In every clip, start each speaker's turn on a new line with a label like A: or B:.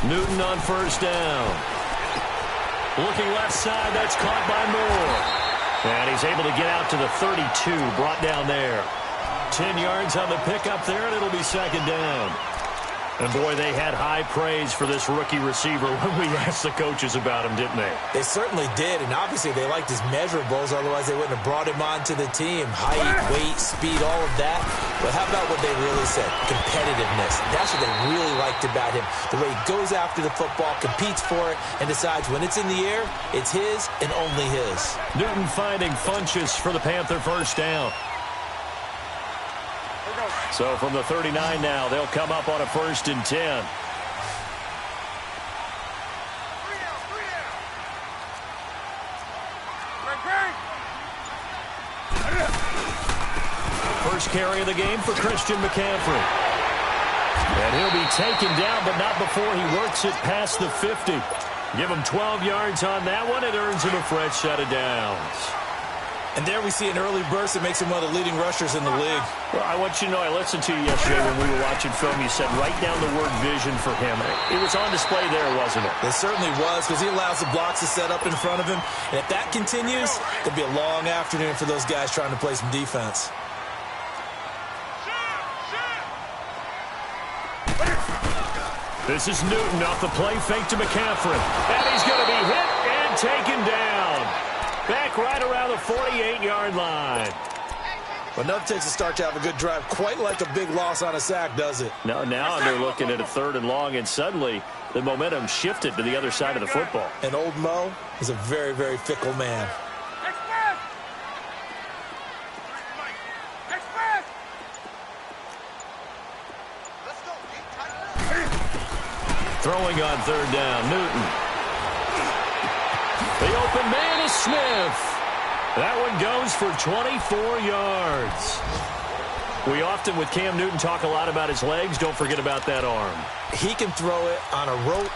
A: Newton on first down. Looking left side, that's caught by Moore. And he's able to get out to the 32, brought down there. 10 yards on the pickup there, and it'll be second down. And, boy, they had high praise for this rookie receiver when we asked the coaches about him, didn't they?
B: They certainly did, and obviously they liked his measurables. Otherwise, they wouldn't have brought him onto the team. Height, weight, speed, all of that. But how about what they really said? Competitiveness. That's what they really liked about him. The way he goes after the football, competes for it, and decides when it's in the air, it's his and only his.
A: Newton finding Funchess for the Panther first down. So from the 39 now, they'll come up on a 1st and 10. First carry of the game for Christian McCaffrey. And he'll be taken down, but not before he works it past the 50. Give him 12 yards on that one. It earns him a fresh set of downs.
B: And there we see an early burst that makes him one of the leading rushers in the league.
A: Well, I want you to know, I listened to you yesterday when we were watching film. You said write down the word vision for him. It was on display there, wasn't it?
B: It certainly was, because he allows the blocks to set up in front of him. And if that continues, it'll be a long afternoon for those guys trying to play some defense.
A: This is Newton off the play fake to McCaffrey. And he's going to be hit and taken down. Back right around the 48-yard line.
B: But enough takes a start to have a good drive. Quite like a big loss on a sack, does it?
A: Now they're looking at a 3rd and long, and suddenly the momentum shifted to the other side of the football.
B: And old Mo is a very, very fickle man.
A: Throwing on 3rd down, Newton. The open man is Smith. That one goes for 24 yards. We often, with Cam Newton, talk a lot about his legs. Don't forget about that arm.
B: He can throw it on a rope.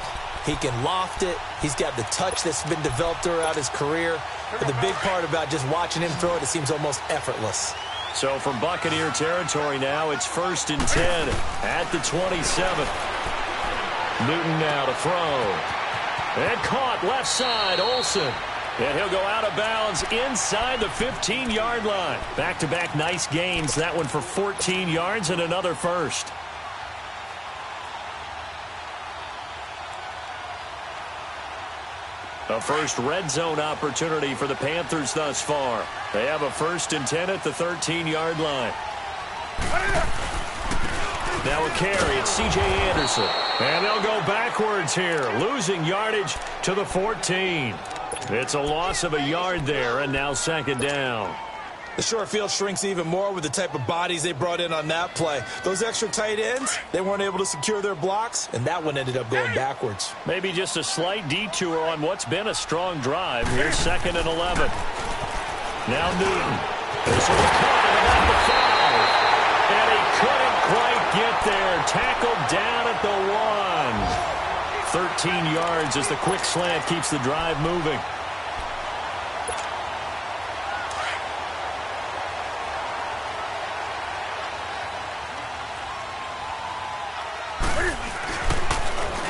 B: He can loft it. He's got the touch that's been developed throughout his career. But the big part about just watching him throw it, it seems almost effortless.
A: So from Buccaneer territory now, it's 1st and 10 at the 27. Newton now to throw. And caught left side, Olsen. And he'll go out of bounds inside the 15-yard line. Back-to-back nice gains. That one for 14 yards and another first. A first red zone opportunity for the Panthers thus far. They have a 1st and 10 at the 13-yard line. Now a carry, it's C.J. Anderson. And they'll go backwards here, losing yardage to the 14. It's a loss of a yard there, and now 2nd down.
B: The short field shrinks even more with the type of bodies they brought in on that play. Those extra tight ends, they weren't able to secure their blocks, and that one ended up going backwards.
A: Maybe just a slight detour on what's been a strong drive. Here's 2nd and 11. Now Newton. This will be caught at about the 5. And he couldn't quite get there. Tackled down at the 1. 13 yards as the quick slant keeps the drive moving.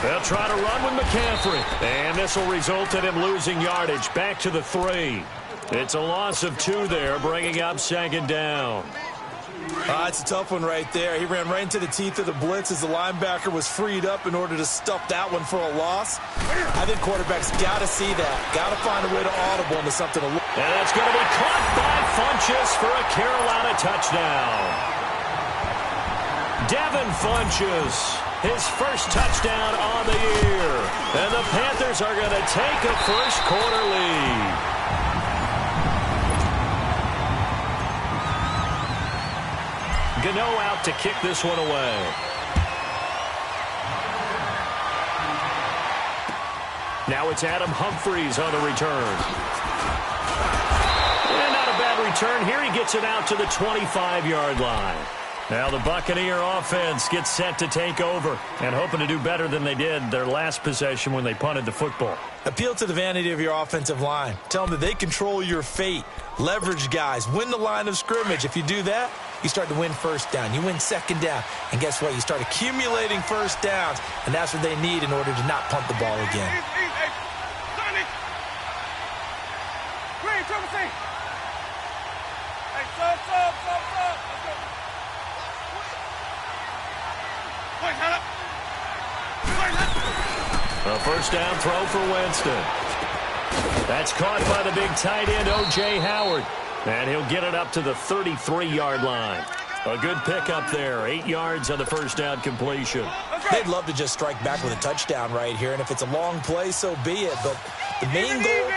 A: They'll try to run with McCaffrey. And this will result in him losing yardage back to the 3. It's a loss of 2 there, bringing up 2nd down.
B: It's a tough one right there. He ran right into the teeth of the blitz as the linebacker was freed up in order to stuff that one for a loss. I think quarterbacks got to see that. Got to find a way to audible into something. And
A: that's going to be caught by Funchess for a Carolina touchdown. Devin Funchess, his first touchdown on the year. And the Panthers are going to take a first-quarter lead. Gano out to kick this one away. Now it's Adam Humphries on the return. And not a bad return. Here he gets it out to the 25-yard line. Now the Buccaneer offense gets set to take over and hoping to do better than they did their last possession when they punted the football.
B: Appeal to the vanity of your offensive line. Tell them that they control your fate. Leverage guys. Win the line of scrimmage. If you do that, you start to win first down. You win second down. And guess what? You start accumulating first downs. And that's what they need in order to not punt the ball again.
A: A first down throw for Winston. That's caught by the big tight end, O.J. Howard. And he'll get it up to the 33-yard line. A good pickup there. 8 yards on the first down completion.
B: They'd love to just strike back with a touchdown right here. And if it's a long play, so be it. But the main goal,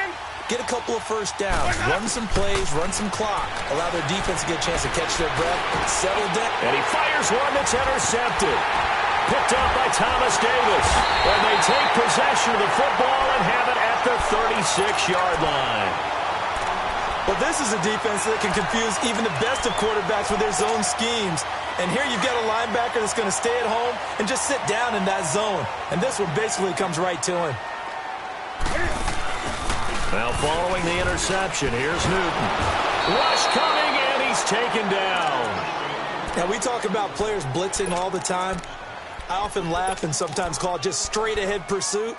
B: get a couple of first downs. Run some plays, run some clock. Allow their defense to get a chance to catch their breath. Settle down.
A: And he fires one that's intercepted. Picked up by Thomas Davis. And they take possession of the football and have it at the 36-yard line.
B: Well, this is a defense that can confuse even the best of quarterbacks with their zone schemes. And here you've got a linebacker that's going to stay at home and just sit down in that zone. And this one basically comes right to him.
A: Now following the interception, here's Newton. Rush coming, and he's taken down.
B: Now we talk about players blitzing all the time. I often laugh and sometimes call it just straight-ahead pursuit.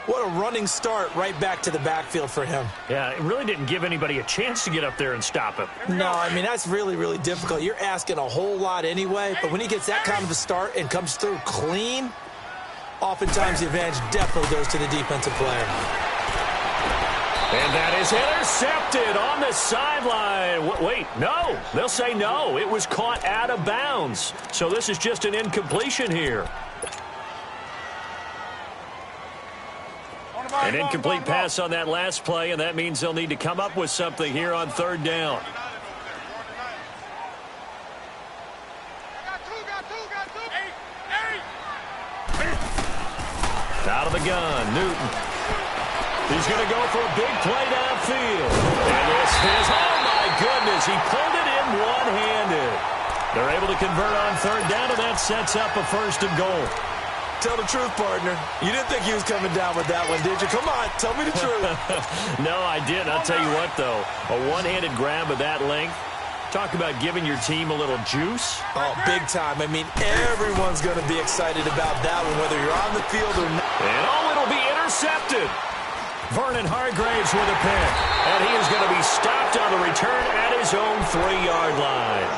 B: What a running start right back to the backfield for him.
A: Yeah, it really didn't give anybody a chance to get up there and stop him.
B: No, I mean, that's really, really difficult. You're asking a whole lot anyway, but when he gets that kind of a start and comes through clean, oftentimes the advantage definitely goes to the defensive player.
A: And that is intercepted on the sideline. Wait, no. They'll say no. It was caught out of bounds. So this is just an incompletion here. An incomplete pass on that last play, and that means they'll need to come up with something here on third down. Out of the gun, Newton. He's going to go for a big play downfield. And this is, oh my goodness, he pulled it in one-handed. They're able to convert on third down, and that sets up a first and goal.
B: Tell the truth, partner. You didn't think he was coming down with that one, did you? Come on, tell me the truth.
A: No, I didn't. I'll tell you what, though. A one-handed grab of that length. Talk about giving your team a little juice.
B: Oh, big time. I mean, everyone's going to be excited about that one, whether you're on the field or not.
A: And oh, it'll be intercepted. Vernon Hargraves with a pick. And he is going to be stopped on the return at his own 3-yard line.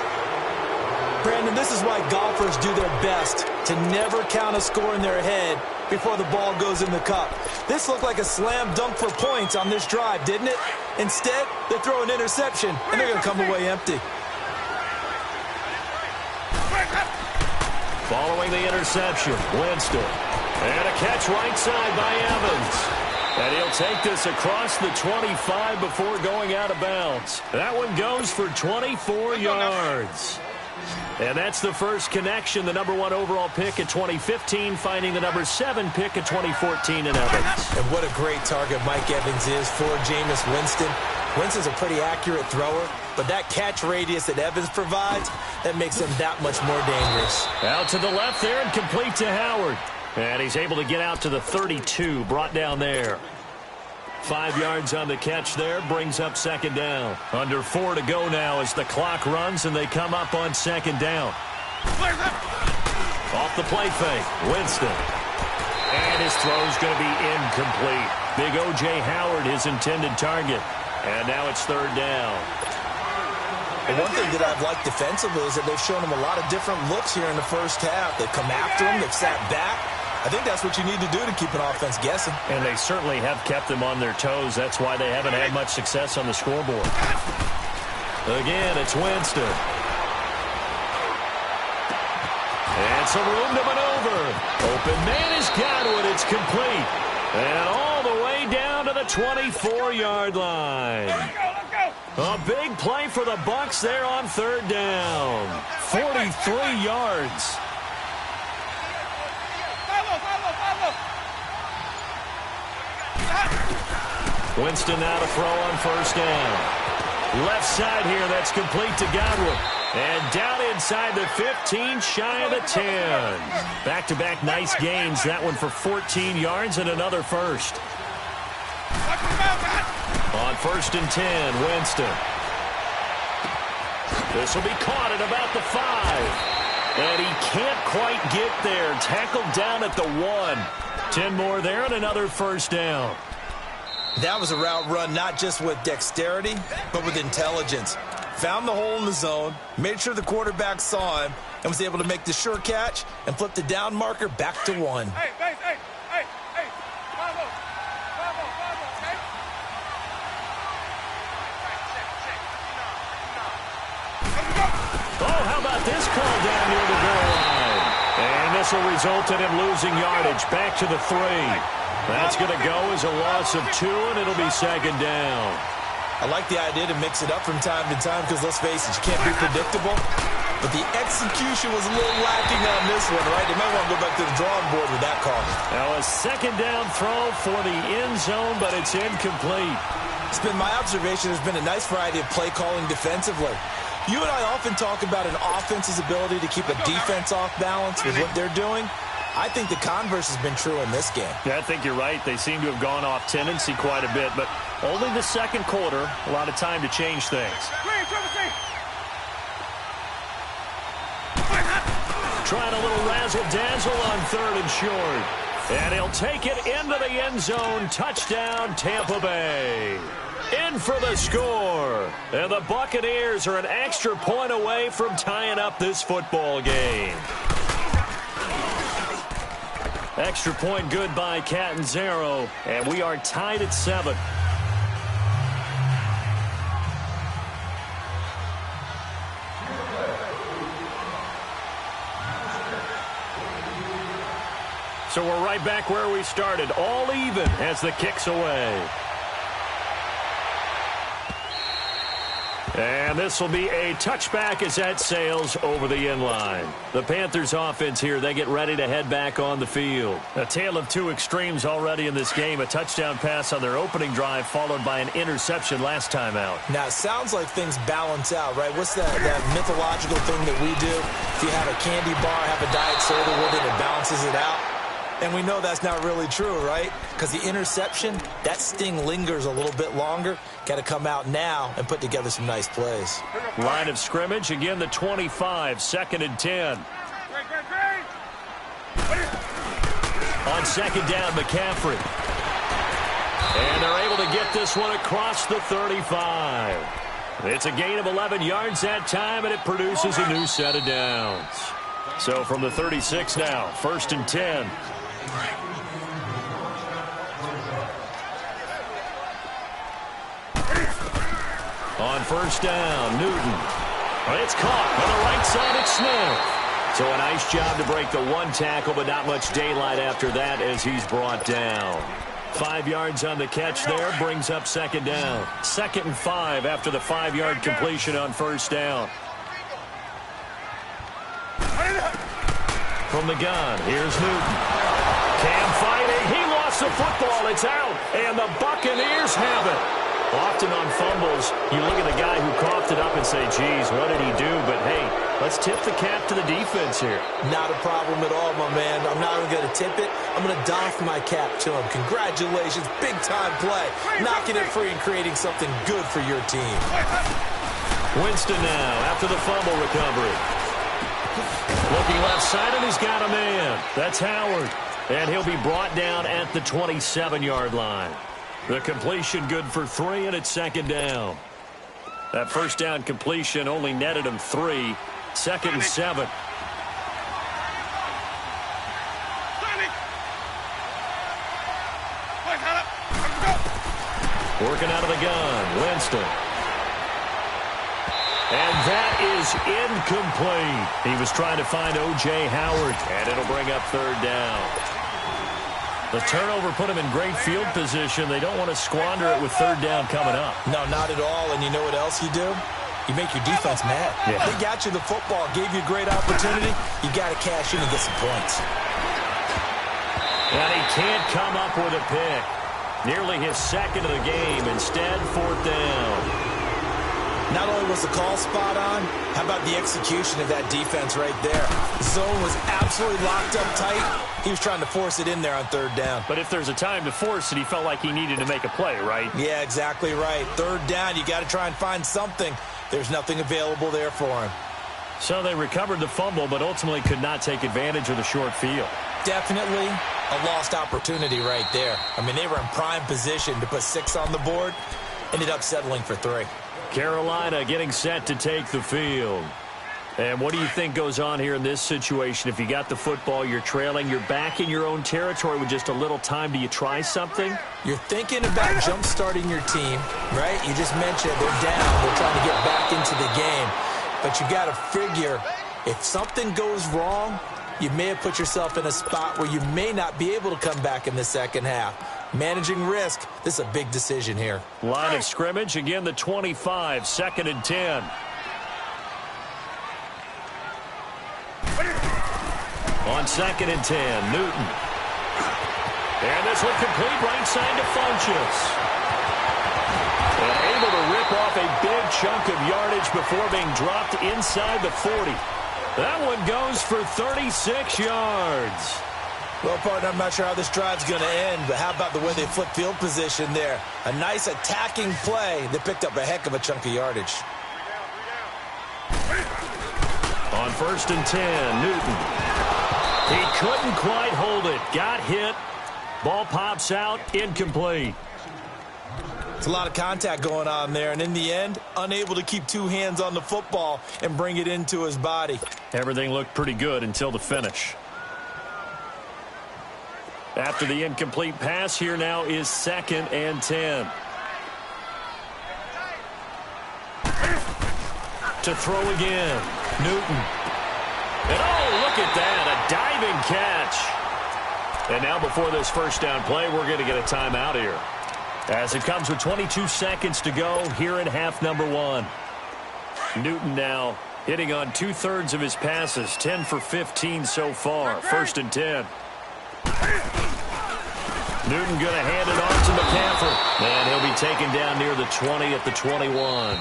B: Brandon, this is why golfers do their best to never count a score in their head before the ball goes in the cup. This looked like a slam dunk for points on this drive, didn't it? Instead, they throw an interception, and they're going to come away empty.
A: Following the interception, Winston. And a catch right side by Evans. And he'll take this across the 25 before going out of bounds. That one goes for 24 yards. And that's the first connection, the number 1 overall pick at 2015, finding the number 7 pick at 2014 in Evans.
B: And what a great target Mike Evans is for Jameis Winston. Winston's a pretty accurate thrower, but that catch radius that Evans provides, that makes him that much more dangerous.
A: Out to the left there and complete to Howard. And he's able to get out to the 32, brought down there. 5 yards on the catch there, brings up second down. Under 4 to go now as the clock runs and they come up on second down. Off the play fake, Winston. And his throw's going to be incomplete. Big O.J. Howard, his intended target. And now it's third down.
B: And one thing that I've liked defensively is that they've shown him a lot of different looks here in the first half. They've come after him, they've sat back. I think that's what you need to do to keep an offense guessing.
A: And they certainly have kept them on their toes. That's why they haven't had much success on the scoreboard. Again, it's Winston. And some room to maneuver. Open man is Godwin. It's complete. And all the way down to the 24-yard line. A big play for the Bucs there on third down. 43 yards. Winston now to throw on first down. Left side here, that's complete to Godwin. And down inside the 15, shy of the 10. Back-to-back nice gains. That one for 14 yards and another first. On first and 10, Winston. This will be caught at about the 5. And he can't quite get there. Tackled down at the 1. 10 more there and another first down.
B: That was a route run not just with dexterity, but with intelligence. Found the hole in the zone, made sure the quarterback saw him, and was able to make the sure catch and flip the down marker back to 1.
A: Oh, how about this call down near the goal line? And this will result in him losing yardage back to the 3. That's going to go as a loss of 2, and it'll be second down.
B: I like the idea to mix it up from time to time because, let's face it, you can't be predictable. But the execution was a little lacking on this one, right? They might want to go back to the drawing board with that call.
A: Now a second down throw for the end zone, but it's incomplete.
B: It's been my observation there's been a nice variety of play calling defensively. You and I often talk about an offense's ability to keep a defense off balance with what they're doing. I think the converse has been true in this game.
A: Yeah, I think you're right. They seem to have gone off tendency quite a bit, but only the second quarter, a lot of time to change things. Trying a little razzle-dazzle on 3rd and short. And he'll take it into the end zone. Touchdown, Tampa Bay. In for the score. And the Buccaneers are an extra point away from tying up this football game. Extra point good by Catanzaro, and we are tied at 7. So we're right back where we started, all even as the kick's away. And this will be a touchback as that sails over the end line. The Panthers offense here, they get ready to head back on the field. A tale of 2 extremes already in this game. A touchdown pass on their opening drive followed by an interception last time out.
B: Now, it sounds like things balance out, right? What's that mythological thing that we do? If you have a candy bar, have a diet soda with it, it balances it out. And we know that's not really true, right? Because the interception, that sting lingers a little bit longer. Got to come out now and put together some nice plays.
A: Line of scrimmage, again the 25, 2nd and 10. On second down, McCaffrey. And they're able to get this one across the 35. It's a gain of 11 yards that time, and it produces a new set of downs. So from the 36 now, 1st and 10. On first down, Newton. It's caught on the right side at Smith. So a nice job to break the 1 tackle, but not much daylight after that as he's brought down. 5 yards on the catch there, brings up second down. 2nd and 5 after the 5-yard completion on first down. From the gun, here's Newton. Cam fighting, he lost the football, it's out, and the Buccaneers have it. Often on fumbles, you look at the guy who coughed it up and say, geez, what did he do? But, hey, let's tip the cap to the defense here.
B: Not a problem at all, my man. I'm not even going to tip it. I'm going to doff my cap to him. Congratulations, big-time play. Knocking it free and creating something good for your team.
A: Winston now after the fumble recovery. Looking left side, and he's got a man. That's Howard. And he'll be brought down at the 27-yard line. The completion good for 3, and it's second down. That first down completion only netted him 3. 2nd and 7. Working out of the gun, Winston. And that is incomplete. He was trying to find O.J. Howard, and it'll bring up 3rd down. The turnover put him in great field position. They don't want to squander it with 3rd down coming up.
B: No, not at all. And you know what else you do? You make your defense mad.
A: Yeah.
B: They got you the football, gave you a great opportunity. You got to cash in and get some points.
A: And he can't come up with a pick. Nearly his 2nd of the game. Instead, 4th down.
B: Not only was the call spot on, how about the execution of that defense right there? Zone was absolutely locked up tight. He was trying to force it in there on 3rd down.
A: But if there's a time to force it, he felt like he needed to make a play, right?
B: Yeah, exactly right. 3rd down, you got to try and find something. There's nothing available there for him.
A: So they recovered the fumble, but ultimately could not take advantage of the short field.
B: Definitely a lost opportunity right there. I mean, they were in prime position to put 6 on the board. Ended up settling for 3.
A: Carolina getting set to take the field. And what do you think goes on here in this situation? If you got the football, you're trailing, you're back in your own territory with just a little time. Do you try something?
B: You're thinking about jump-starting your team, right? You just mentioned they're down. They're trying to get back into the game. But you got to figure, if something goes wrong, you may have put yourself in a spot where you may not be able to come back in the second half. Managing risk, this is a big decision here.
A: Line of scrimmage, again the 25, 2nd and 10. On 2nd and 10, Newton. And this one complete, right side to Funchess. And able to rip off a big chunk of yardage before being dropped inside the 40. That one goes for 36 yards.
B: Well, partner, I'm not sure how this drive's going to end, but how about the way they flip field position there? A nice attacking play that picked up a heck of a chunk of yardage.
A: On 1st and 10, Newton. He couldn't quite hold it. Got hit. Ball pops out. Incomplete.
B: It's a lot of contact going on there, and in the end, unable to keep 2 hands on the football and bring it into his body.
A: Everything looked pretty good until the finish. After the incomplete pass, here now is 2nd and 10. To throw again, Newton. And oh, look at that, a diving catch. And now before this first down play, we're going to get a timeout here. As it comes with 22 seconds to go here in half number 1. Newton now hitting on 2/3 of his passes, 10 for 15 so far. 1st and 10. Newton going to hand it off to McCaffrey. And he'll be taken down near the 20 at the 21.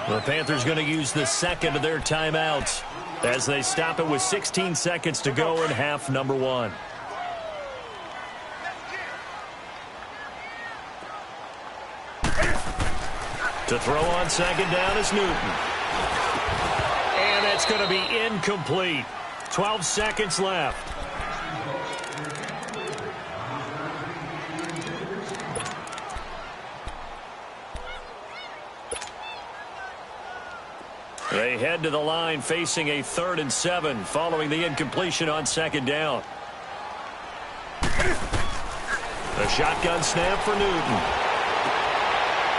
A: The Panthers going to use the second of their timeouts as they stop it with 16 seconds to go in half number 1. To throw on 2nd down is Newton. And that's going to be incomplete. 12 seconds left. They head to the line facing a 3rd and 7 following the incompletion on 2nd down. A shotgun snap for Newton.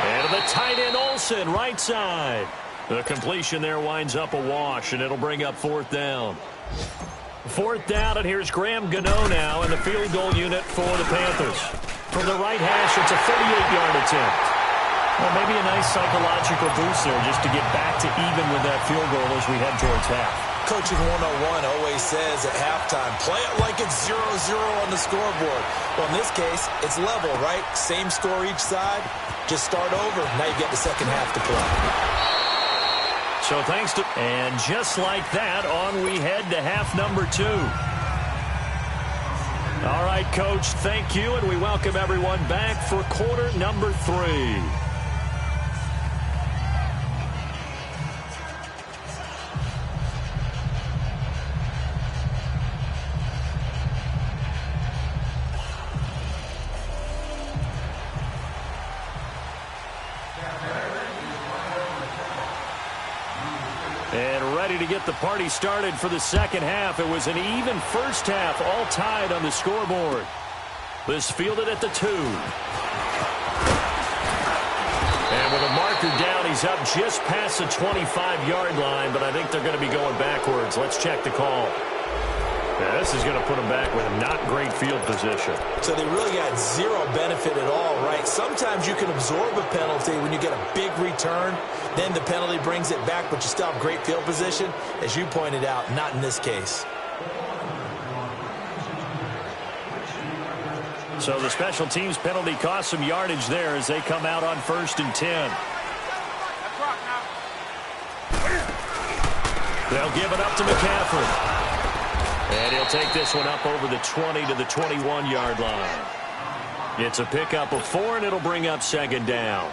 A: And the tight end Olsen, right side. The completion there winds up a wash, and it'll bring up 4th down. 4th down, and here's Graham Gano now in the field goal unit for the Panthers. From the right hash, it's a 38-yard attempt. Well, maybe a nice psychological boost there just to get back to even with that field goal as we head towards half.
B: Coaching 101 always says at halftime, play it like it's 0-0 on the scoreboard. Well, in this case, it's level, right? Same score each side. Just start over. Now you get the second half to play.
A: So thanks to... And just like that, on we head to half number 2. All right, Coach, thank you, and we welcome everyone back for quarter number 3. And ready to get the party started for the second half. It was an even first half, all tied on the scoreboard. This fielded at the 2. And with a marker down, he's up just past the 25-yard line, but I think they're going to be going backwards. Let's check the call. Yeah, this is going to put them back with not great field position.
B: So they really got zero benefit at all, right? Sometimes you can absorb a penalty when you get a big return. Then the penalty brings it back, but you still have great field position. As you pointed out, not in this case.
A: So the special teams penalty cost some yardage there as they come out on 1st and 10. They'll give it up to McCaffrey. And he'll take this one up over the 20 to the 21-yard line. It's a pickup of 4, and it'll bring up 2nd down.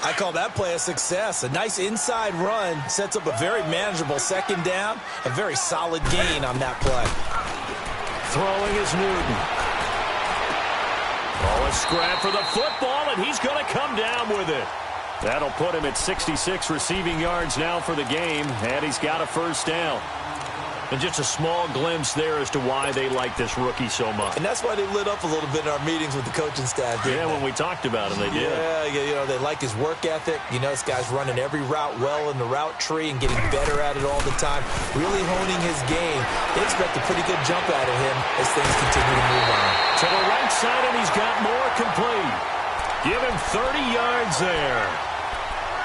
B: I call that play a success. A nice inside run sets up a very manageable second down. A very solid gain on that play.
A: Throwing is Newton. Oh, a scrap for the football, and he's going to come down with it. That'll put him at 66 receiving yards now for the game, and he's got a first down. And just a small glimpse there as to why they like this rookie so much.
B: And that's why they lit up a little bit in our meetings with the coaching staff.
A: Yeah, when we talked about him, they did.
B: Yeah, you know, they like his work ethic. You know, this guy's running every route well in the route tree and getting better at it all the time. Really honing his game. They expect a pretty good jump out of him as things continue to move on.
A: To the right side, and he's got more complete. Give him 30 yards there.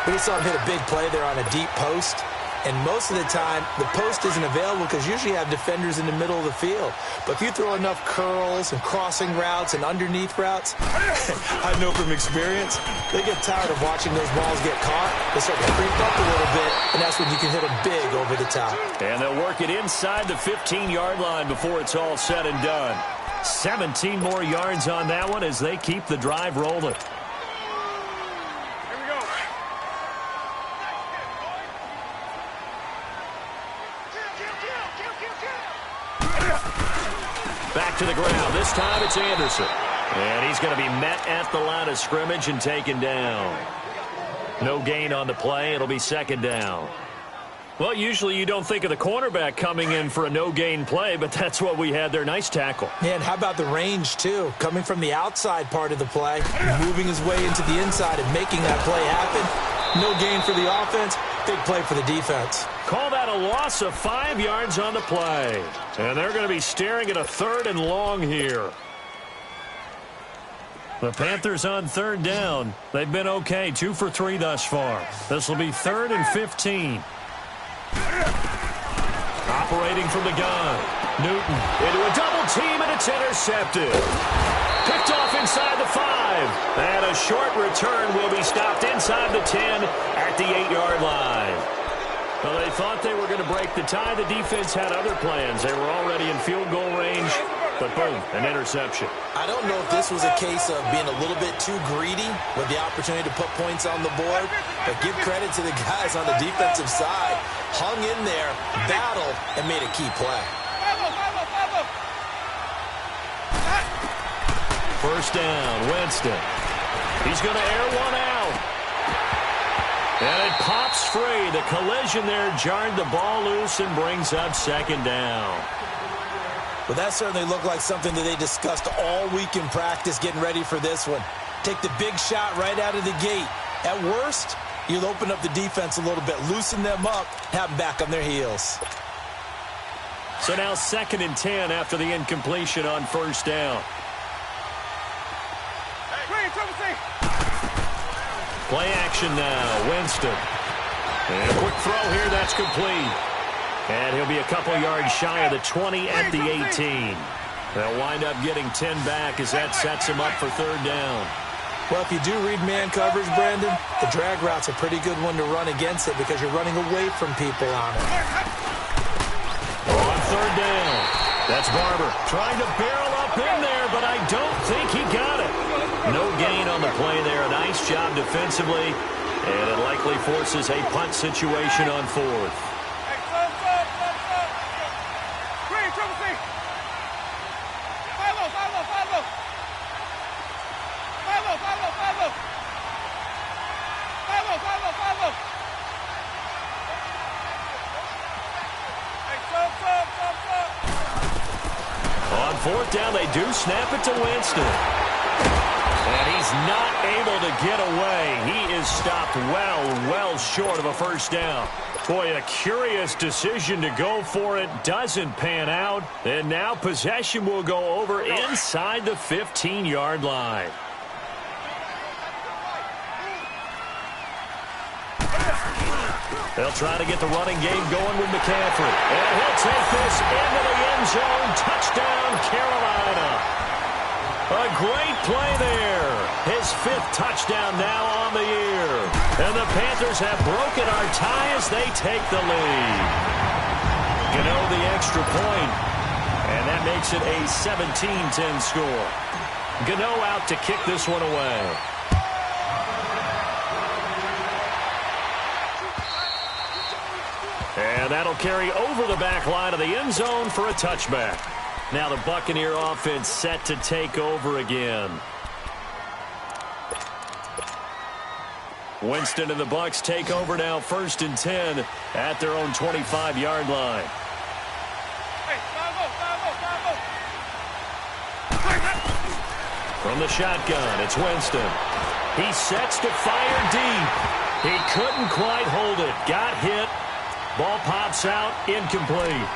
B: We saw him hit a big play there on a deep post. And most of the time, the post isn't available because usually you have defenders in the middle of the field. But if you throw enough curls and crossing routes and underneath routes, I know from experience, they get tired of watching those balls get caught. They start to creep up a little bit, and that's when you can hit them big over the top.
A: And they'll work it inside the 15-yard line before it's all said and done. 17 more yards on that one as they keep the drive rolling. Back to the ground. This time it's Anderson. And he's going to be met at the line of scrimmage and taken down. No gain on the play. It'll be second down. Well, usually you don't think of the cornerback coming in for a no-gain play, but that's what we had there. Nice tackle.
B: Man, how about the range, too? Coming from the outside part of the play, moving his way into the inside and making that play happen. No gain for the offense. Big play for the defense.
A: Call that a loss of 5 yards on the play. And they're going to be staring at a 3rd and long here. The Panthers on 3rd down. They've been okay, 2 for 3 thus far. This will be 3rd and 15. Operating from the gun. Newton into a double team, and it's intercepted. Picked off inside the 5. And a short return will be stopped inside the 10 at the 8-yard line. Well, they thought they were going to break the tie. The defense had other plans. They were already in field goal range, but boom, an interception.
B: I don't know if this was a case of being a little bit too greedy with the opportunity to put points on the board, but give credit to the guys on the defensive side. Hung in there, battled, and made a key play.
A: First down, Winston. He's going to air one out. And it pops free. The collision there jarred the ball loose and brings up second down.
B: Well, that certainly looked like something that they discussed all week in practice getting ready for this one. Take the big shot right out of the gate. At worst, you'll open up the defense a little bit, loosen them up, have them back on their heels.
A: So now 2nd and 10 after the incompletion on first down. Play action now, Winston. And a quick throw here, that's complete. And he'll be a couple yards shy of the 20 at the 18. They'll wind up getting 10 back as that sets him up for 3rd down.
B: Well, if you do read man coverage, Brandon, the drag route's a pretty good one to run against it because you're running away from people on it.
A: On 3rd down, that's Barber trying to barrel up in there, but I don't think he got it. No gain on the play there. A nice job defensively, and it likely forces a punt situation on 4th. On 4th down, they do snap it to Winston. And he's not able to get away. He is stopped well short of a first down. Boy, a curious decision to go for it. Doesn't pan out. And now possession will go over inside the 15-yard line. They'll try to get the running game going with McCaffrey. And he'll take this into the end zone. Touchdown, Carolina. A great play there. His 5th touchdown now on the year. And the Panthers have broken our tie as they take the lead. Gano the extra point. And that makes it a 17-10 score. Gano out to kick this one away. And that'll carry over the back line of the end zone for a touchback. Now the Buccaneer offense set to take over again. Winston and the Bucs take over now, 1st and 10 at their own 25-yard line. From the shotgun, it's Winston. He sets to fire deep. He couldn't quite hold it. Got hit. Ball pops out, incomplete.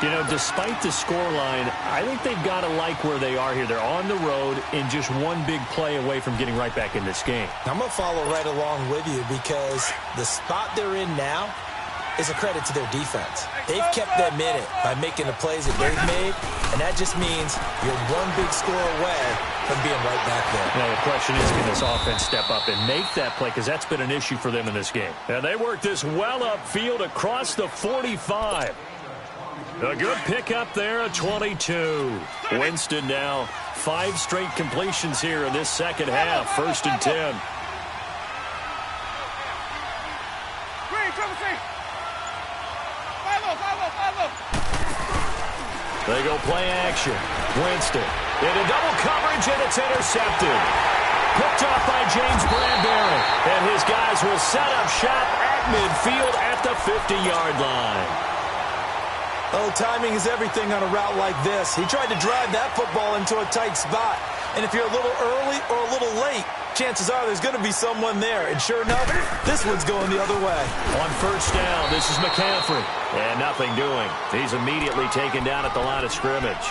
A: You know, despite the scoreline, I think they've got to like where they are here. They're on the road and just one big play away from getting right back in this game.
B: I'm going to follow right along with you because the spot they're in now is a credit to their defense. They've kept them in it by making the plays that they've made, and that just means you're one big score away from being right back there.
A: Now the question is, can this offense step up and make that play, because that's been an issue for them in this game. And they work this well upfield across the 45. A good pickup there at 22. Winston now 5 straight completions here in this second half. 1st and 10. They go play action. Winston into double coverage, and it's intercepted. Picked off by James Bradbury. And his guys will set up shop at midfield at the 50-yard line.
B: Oh, timing is everything on a route like this. He tried to drive that football into a tight spot. And if you're a little early or a little late, chances are there's going to be someone there. And sure enough, this one's going the other way.
A: On 1st down, this is McCaffrey. And nothing doing. He's immediately taken down at the line of scrimmage.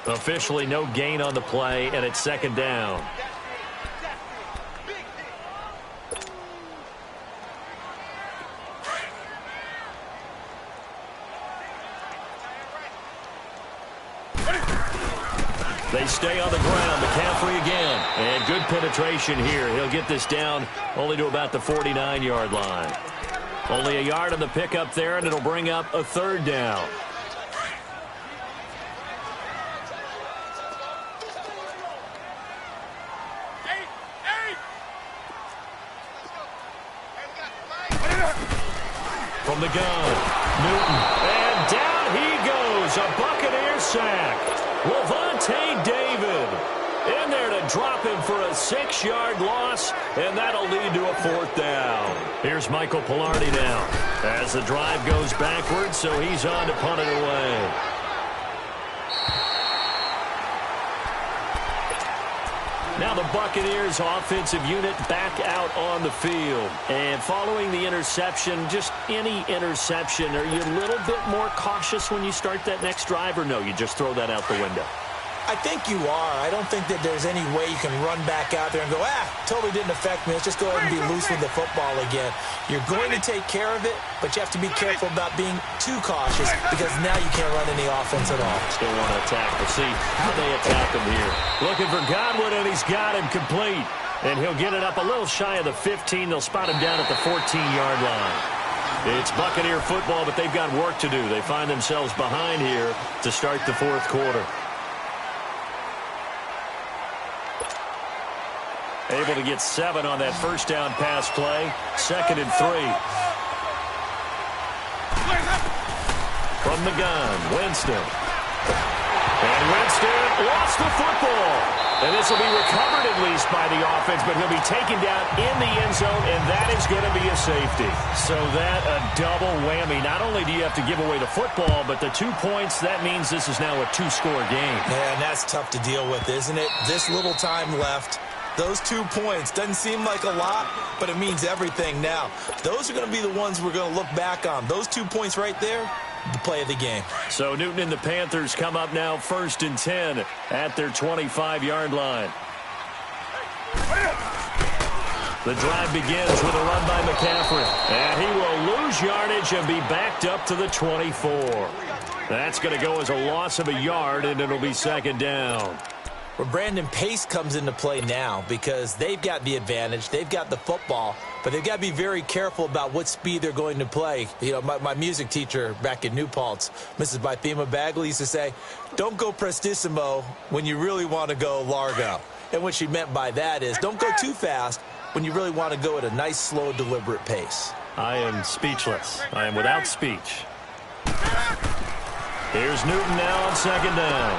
A: Officially no gain on the play, and it's 2nd down. They stay on the ground. McCaffrey again. And good penetration here. He'll get this down only to about the 49-yard line. Only a yard on the pickup there, and it'll bring up a 3rd down. From the gun, Newton. And down he goes. A Buccaneer sack. Levante David in there to drop him for a 6-yard loss, and that'll lead to a 4th down. Here's Michael Pilardi now as the drive goes backwards, so he's on to punt it away. Now the Buccaneers offensive unit back out on the field. And following the interception, just any interception, are you a little bit more cautious when you start that next drive, or no, you just throw that out the window?
B: I think you are. I don't think that there's any way you can run back out there and go, totally didn't affect me. Let's just go ahead and be loose with the football again. You're going to take care of it, but you have to be careful about being too cautious because now you can't run any offense at all.
A: Still want to attack. We'll see how they attack him here. Looking for Godwin, and he's got him complete. And he'll get it up a little shy of the 15. They'll spot him down at the 14-yard line. It's Buccaneer football, but they've got work to do. They find themselves behind here to start the 4th quarter. Able to get 7 on that 1st down pass play. 2nd and 3. From the gun, Winston. And Winston lost the football. And this will be recovered at least by the offense, but he'll be taken down in the end zone, and that is going to be a safety. So that a double whammy. Not only do you have to give away the football, but the 2 points, that means this is now a 2-score game.
B: Man, that's tough to deal with, isn't it? This little time left. Those 2 points doesn't seem like a lot, but it means everything now. Those are going to be the ones we're going to look back on. Those 2 points right there, the play of the game.
A: So Newton and the Panthers come up now 1st and 10 at their 25-yard line. The drive begins with a run by McCaffrey. And he will lose yardage and be backed up to the 24. That's going to go as a loss of a yard, and it'll be 2nd down.
B: Well, Brandon, pace comes into play now because they've got the advantage. They've got the football, but they've got to be very careful about what speed they're going to play. You know, my music teacher back in New Paltz, Mrs. Bythema Bagley, used to say, don't go prestissimo when you really want to go largo. And what she meant by that is don't go too fast when you really want to go at a nice, slow, deliberate pace.
A: I am speechless. I am without speech. Here's Newton now on second down.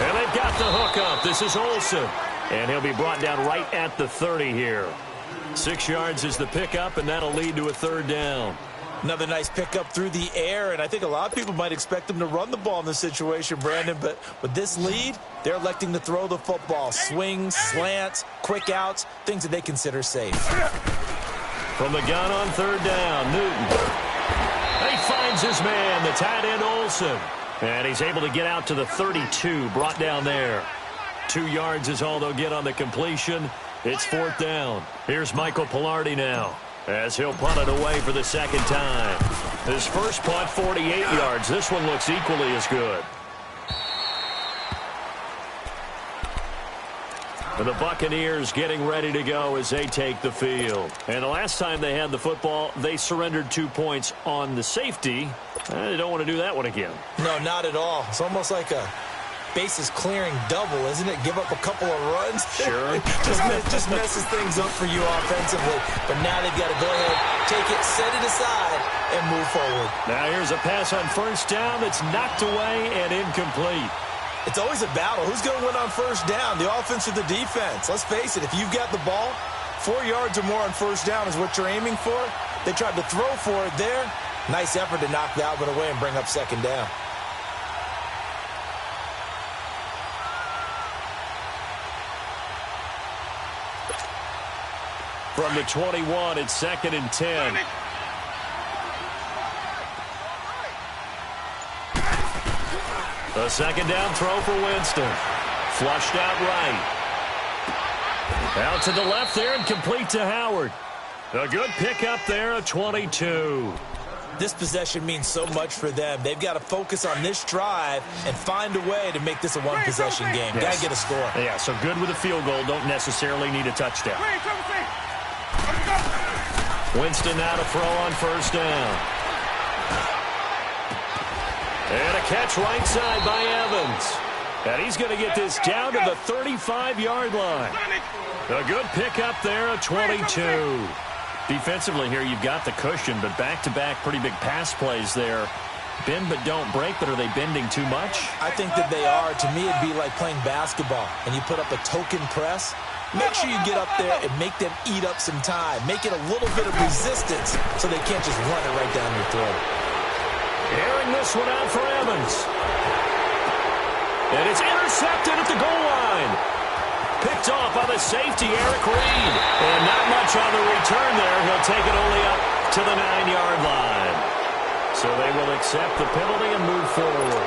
A: And they've got the hook up. This is Olsen. And he'll be brought down right at the 30 here. 6 yards is the pickup, and that'll lead to a third down.
B: Another nice pickup through the air, and I think a lot of people might expect them to run the ball in this situation, Brandon, but with this lead, they're electing to throw the football. Swings, slants, quick outs, things that they consider safe.
A: From the gun on third down, Newton. He finds his man, the tight end Olsen. And he's able to get out to the 32, brought down there. 2 yards is all they'll get on the completion. It's fourth down. Here's Michael Pilardi now, as he'll punt it away for the second time. His first punt, 48 yards. This one looks equally as good. And the Buccaneers getting ready to go as they take the field. And the last time they had the football, they surrendered 2 points on the safety. They don't want to do that one again.
B: No, not at all. It's almost like a bases clearing double, isn't it? Give up a couple of runs.
A: Sure.
B: just messes things up for you offensively. But now they've got to go ahead, take it, set it aside, and move forward.
A: Now here's a pass on first down that's knocked away and incomplete.
B: It's always a battle. Who's going to win on first down, the offense or the defense? Let's face it, if you've got the ball, 4 yards or more on first down is what you're aiming for. They tried to throw for it there. Nice effort to knock that one away and bring up second down.
A: From the 21, it's 2nd and 10. A second down throw for Winston. Flushed out right. Out to the left there and complete to Howard. A good pickup there, a 22.
B: This possession means so much for them. They've got to focus on this drive and find a way to make this a one-possession game.
A: Yes.
B: Got to get a score.
A: Yeah, so good with a field goal. Don't necessarily need a touchdown. Winston now to throw on first down. And a catch right side by Evans. And he's going to get this down to the 35-yard line. A good pickup there, a 22. Defensively here, you've got the cushion, but back-to-back pretty big pass plays there. Bend but don't break, but are they bending too much?
B: I think that they are. To me, it'd be like playing basketball, and you put up a token press. Make sure you get up there and make them eat up some time. Make it a little bit of resistance so they can't just run it right down your throat.
A: Airing this one out for Evans. And it's intercepted at the goal line. Picked off by the safety, Eric Reed. And not much on the return there. He'll take it only up to the 9-yard line. So they will accept the penalty and move forward.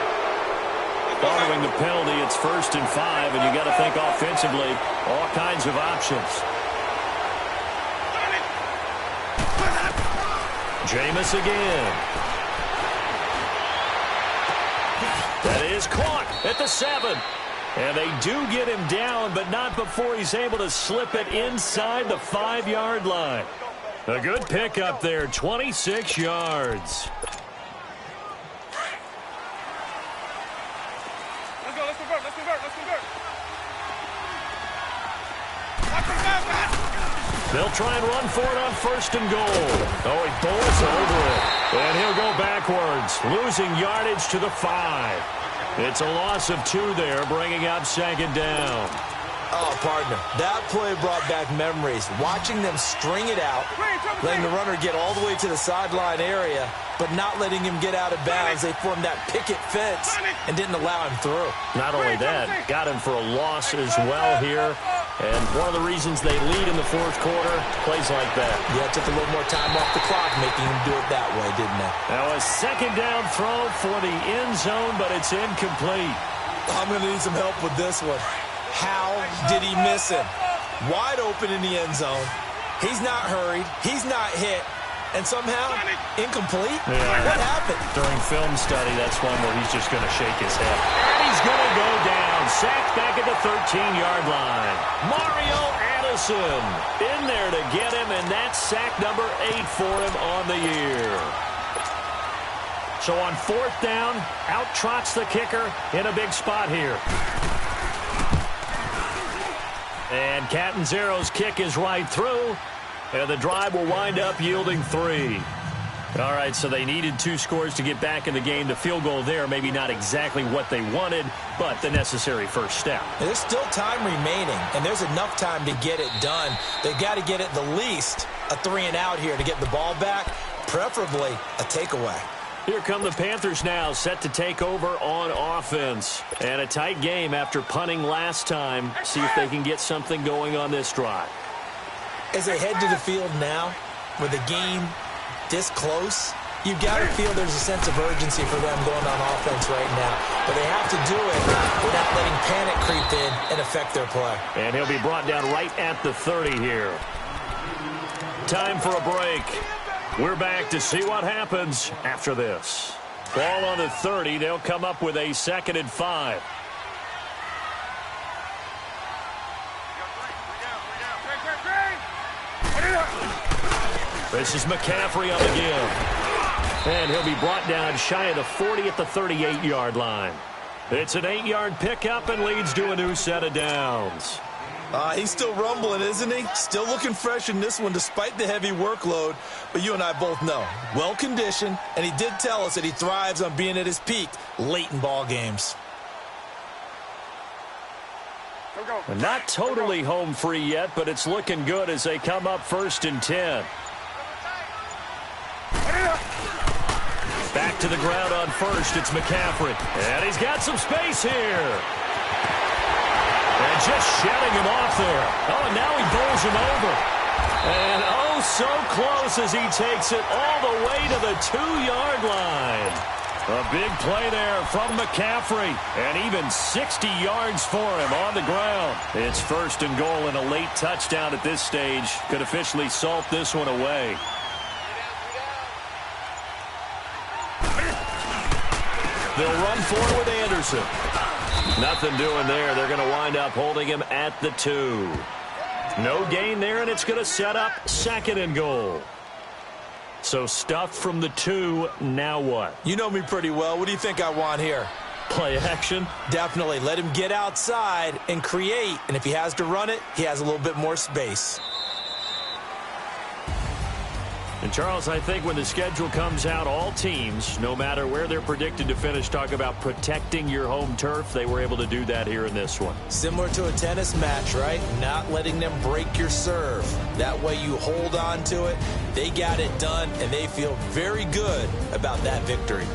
A: Following the penalty, it's 1st and 5, and you got to think offensively, all kinds of options. Jameis again. That is caught at the 7. And they do get him down, but not before he's able to slip it inside the 5-yard line. A good pickup there, 26 yards. They'll try and run for it on 1st and goal. Oh, he bowls over it. And he'll go backwards, losing yardage to the 5. It's a loss of 2 there, bringing up 2nd down.
B: Oh, partner, that play brought back memories. Watching them string it out, letting the runner get all the way to the sideline area, but not letting him get out of bounds. They formed that picket fence and didn't allow him through.
A: Not only that, got him for a loss as well here. And one of the reasons they lead in the 4th quarter, plays like that.
B: Yeah, it took a little more time off the clock, making him do it that way, didn't it?
A: Now a 2nd down throw for the end zone, but it's incomplete.
B: I'm going to need some help with this one. How did he miss him? Wide open in the end zone. He's not hurried. He's not hit. And somehow, incomplete?
A: Yeah.
B: What happened?
A: During film study, that's one where he's just going to shake his head. And he's going to go down. Sacked back at the 13-yard line. Mario Addison in there to get him, and that's sack number 8 for him on the year. So on 4th down, out trots the kicker in a big spot here. And Catanzaro's kick is right through. And the drive will wind up yielding 3. All right, so they needed 2 scores to get back in the game. The field goal there, maybe not exactly what they wanted, but the necessary first step.
B: There's still time remaining, and there's enough time to get it done. They've got to get at the least a 3-and-out here to get the ball back, preferably a takeaway.
A: Here come the Panthers now, set to take over on offense. And a tight game after punting last time. See if they can get something going on this drive.
B: As they head to the field now, with the game this close, you've got to feel there's a sense of urgency for them going on offense right now. But they have to do it without letting panic creep in and affect their play.
A: And he'll be brought down right at the 30 here. Time for a break. We're back to see what happens after this. Ball on the 30. They'll come up with a 2nd and 5. This is McCaffrey on the give. And he'll be brought down shy of the 40 at the 38-yard line. It's an 8-yard pickup and leads to a new set of downs.
C: He's still rumbling, isn't he? Still looking fresh in this one despite the heavy workload. But you and I both know, well-conditioned, and he did tell us that he thrives on being at his peak late in ball games.
A: Not totally home free yet, but it's looking good as they come up 1st and 10. Back to the ground on 1st, it's McCaffrey. And he's got some space here. And just shedding him off there. Oh, and now he bowls him over. And oh, so close as he takes it all the way to the 2-yard line. A big play there from McCaffrey. And even 60 yards for him on the ground. It's 1st and goal and a late touchdown at this stage. Could officially salt this one away. They'll run forward with Anderson. Nothing doing there. They're going to wind up holding him at the 2. No gain there, and it's going to set up 2nd and goal. So stuffed from the 2, now what?
C: You know me pretty well. What do you think I want here?
A: Play action?
B: Definitely. Let him get outside and create. And if he has to run it, he has a little bit more space.
A: And, Charles, I think when the schedule comes out, all teams, no matter where they're predicted to finish, talk about protecting your home turf. They were able to do that here in this one.
B: Similar to a tennis match, right? Not letting them break your serve. That way you hold on to it. They got it done, and they feel very good about that victory.